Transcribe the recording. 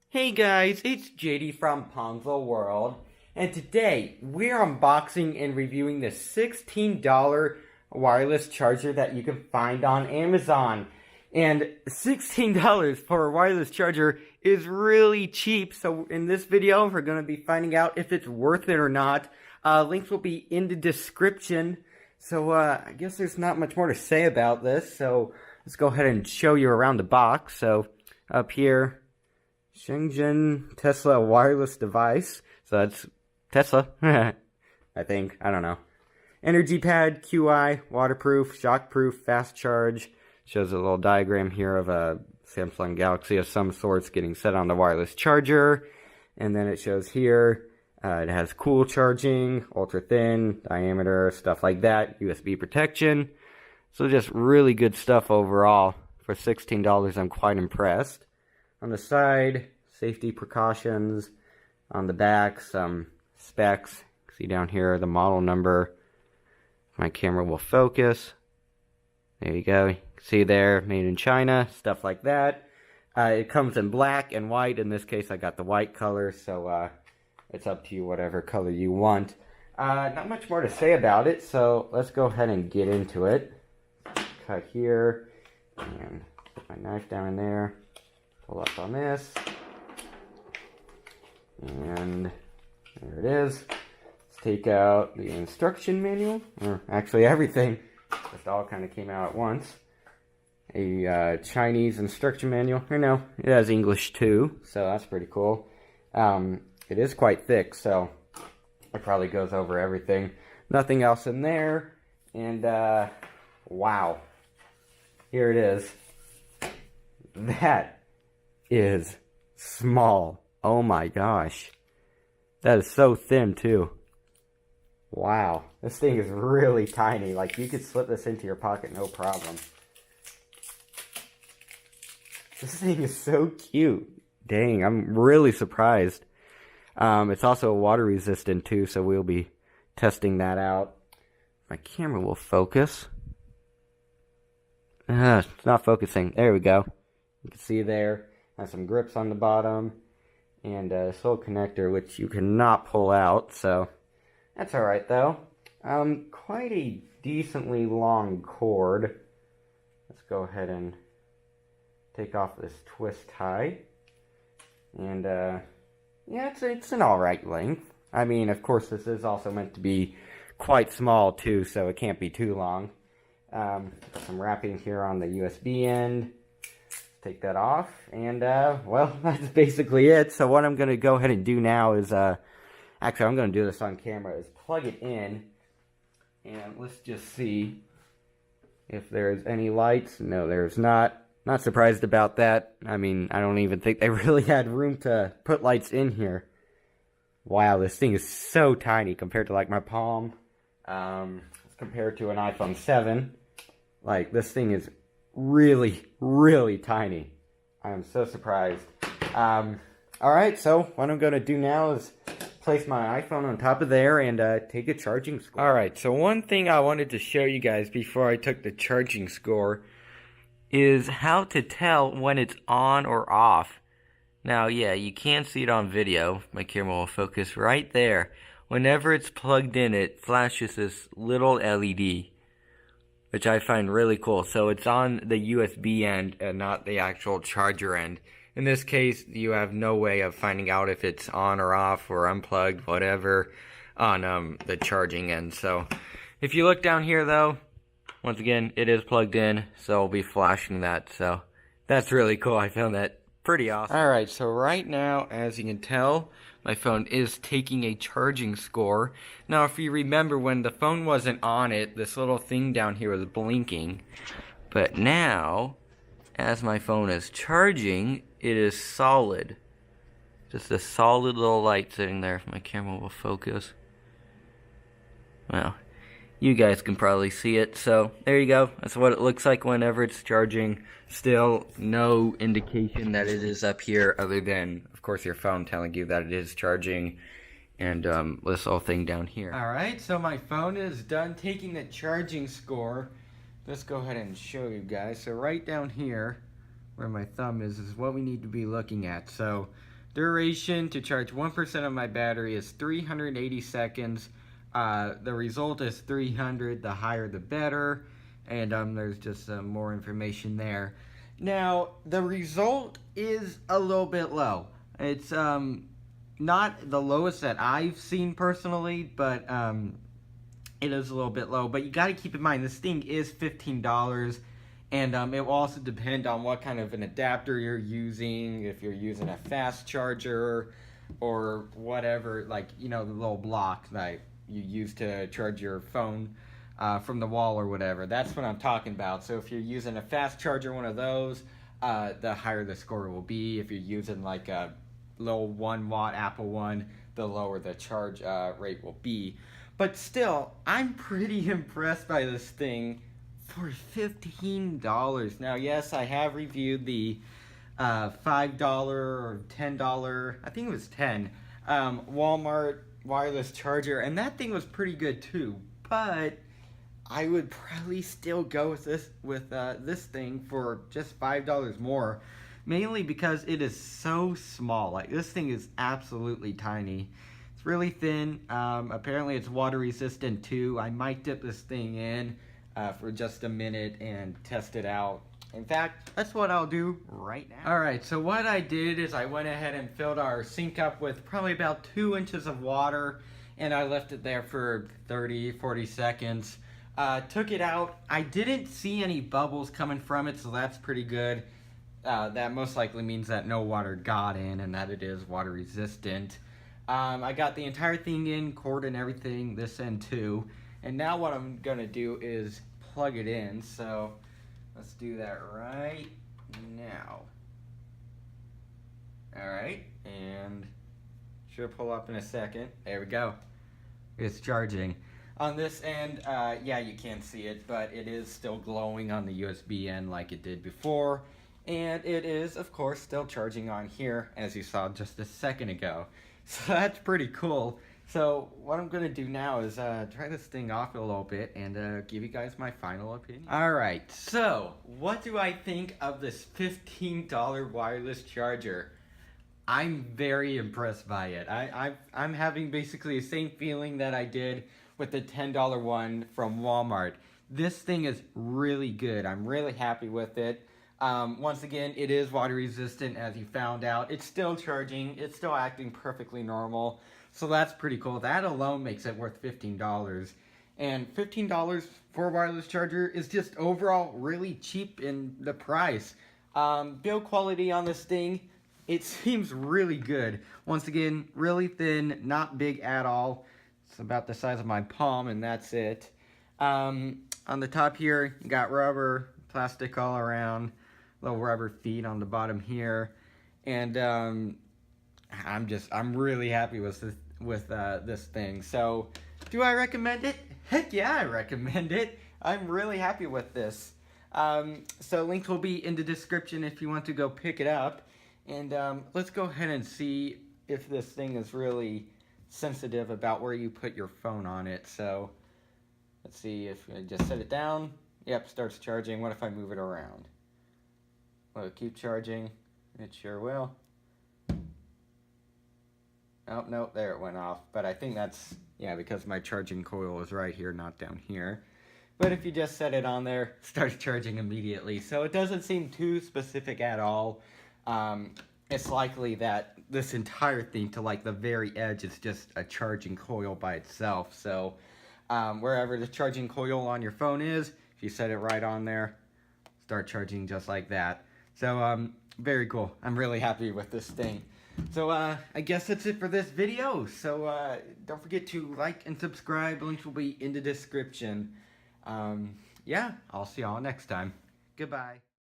Hey guys, it's JD from Ponzo World, and today we're unboxing and reviewing the $16 wireless charger that you can find on Amazon. And $16 for a wireless charger is really cheap, so in this video we're going to be finding out if it's worth it or not. Links will be in the description, so I guess there's not much more to say about this, so let's go ahead and show you around the box. So up here, Shenzhen Tesla wireless device. So that's Tesla, I think. I don't know. Energy pad, QI, waterproof, shockproof, fast charge. Shows a little diagram here of a Samsung Galaxy of some sorts getting set on the wireless charger. And then it shows here, it has cool charging, ultra thin, diameter, stuff like that. USB protection. So just really good stuff overall. For $16, I'm quite impressed. On the side, safety precautions. On the back, some specs. See down here the model number. My camera will focus. There you go. You can see there, made in China, stuff like that. It comes in black and white. In this case, I got the white color, so it's up to you whatever color you want. Not much more to say about it, so let's go ahead and get into it. Cut here, and put my knife down in there. Pull up on this, and there it is. Let's take out the instruction manual, or actually everything, just all kind of came out at once. A Chinese instruction manual, or no, it has English too, so that's pretty cool. It is quite thick, so it probably goes over everything. Nothing else in there, and wow, here it is. That is small. Oh my gosh. That is so thin too. Wow. This thing is really tiny. Like, you could slip this into your pocket no problem. This thing is so cute. Dang, I'm really surprised. It's also water resistant too, so we'll be testing that out. My camera will focus. It's not focusing. There we go. You can see there. Has some grips on the bottom, and a little connector which you cannot pull out, so that's alright though. Quite a decently long cord. Let's go ahead and take off this twist tie. And yeah, it's an alright length. I mean, of course this is also meant to be quite small too, so it can't be too long. Some wrapping here on the USB end. Take that off, and well, that's basically it. So what I'm going to go ahead and do now is, actually I'm going to do this on camera, is plug it in, and let's just see if there's any lights. No, there's not. Not surprised about that. I mean, I don't even think they really had room to put lights in here. Wow, this thing is so tiny compared to like my palm. Compared to an iPhone 7, like this thing is really, really tiny. I am so surprised. Alright, so what I'm going to do now is place my iPhone on top of there and take a charging score. Alright, so one thing I wanted to show you guys before I took the charging score is how to tell when it's on or off. Now, yeah, you can see it on video. My camera will focus right there. Whenever it's plugged in, it flashes this little LED, which I find really cool. So it's on the USB end and not the actual charger end. In this case, you have no way of finding out if it's on or off or unplugged, whatever, on the charging end. So if you look down here though, once again, it is plugged in, so I'll be flashing that. So that's really cool. I found that pretty awesome. Alright, so right now, as you can tell, my phone is taking a charging score. Now, if you remember, when the phone wasn't on it, this little thing down here was blinking. But now, as my phone is charging, it is solid. Just a solid little light sitting there. If my camera will focus. Well, you guys can probably see it. So, there you go. That's what it looks like whenever it's charging. Still, no indication that it is up here other than, of course, your phone telling you that it is charging, and this little thing down here. Alright, so my phone is done taking the charging score. Let's go ahead and show you guys. So right down here, where my thumb is what we need to be looking at. So duration to charge 1% of my battery is 380 seconds. The result is 300, the higher the better. And there's just some more information there. Now, the result is a little bit low. It's not the lowest that I've seen personally, but it is a little bit low. But you got to keep in mind, this thing is $15. And it will also depend on what kind of an adapter you're using, if you're using a fast charger or whatever, like, you know, the little block that you use to charge your phone from the wall or whatever. That's what I'm talking about. So if you're using a fast charger, one of those, the higher the score will be. If you're using like a little 1 watt Apple one, the lower the charge rate will be. But still, I'm pretty impressed by this thing for $15. Now, yes, I have reviewed the $5 or $10, I think it was 10, Walmart wireless charger, and that thing was pretty good too. But I would probably still go with this thing for just $5 more, mainly because it is so small. Like, this thing is absolutely tiny. It's really thin. Apparently it's water resistant too. I might dip this thing in for just a minute and test it out. In fact, that's what I'll do right now. Alright, so what I did is I went ahead and filled our sink up with probably about 2 inches of water, and I left it there for 30-40 seconds. Took it out. I didn't see any bubbles coming from it, so that's pretty good. That most likely means that no water got in and that it is water resistant. I got the entire thing in, cord and everything, this end too. And now what I'm going to do is plug it in. So let's do that right now. Alright, and should pull up in a second. There we go. It's charging. On this end, yeah, you can't see it, but it is still glowing on the USB end like it did before. And it is, of course, still charging on here, as you saw just a second ago. So that's pretty cool. So what I'm going to do now is try this thing off a little bit and give you guys my final opinion. Alright, so what do I think of this $15 wireless charger? I'm very impressed by it. I'm having basically the same feeling that I did with the $10 one from Walmart. This thing is really good. I'm really happy with it. Once again, it is water resistant, as you found out. It's still charging. It's still acting perfectly normal. So that's pretty cool. That alone makes it worth $15. And $15 for a wireless charger is just overall really cheap in the price. Build quality on this thing, it seems really good. Once again, really thin, not big at all. It's about the size of my palm, and that's it. On the top here, you got rubber, plastic all around, little rubber feet on the bottom here, and I'm really happy with this thing. So, do I recommend it? Heck yeah, I recommend it. I'm really happy with this. So link will be in the description if you want to go pick it up. And let's go ahead and see if this thing is really sensitive about where you put your phone on it. So let's see if I just set it down. Yep, starts charging. What if I move it around? Will it keep charging? It sure will. Oh, no, there it went off. But I think that's, yeah, because my charging coil is right here, not down here. But if you just set it on there, it starts charging immediately. So it doesn't seem too specific at all. It's likely that this entire thing to like the very edge is just a charging coil by itself. So wherever the charging coil on your phone is, if you set it right on there, start charging just like that. So very cool. I'm really happy with this thing. So I guess that's it for this video. So don't forget to like and subscribe. Links will be in the description. Yeah, I'll see y'all next time. Goodbye.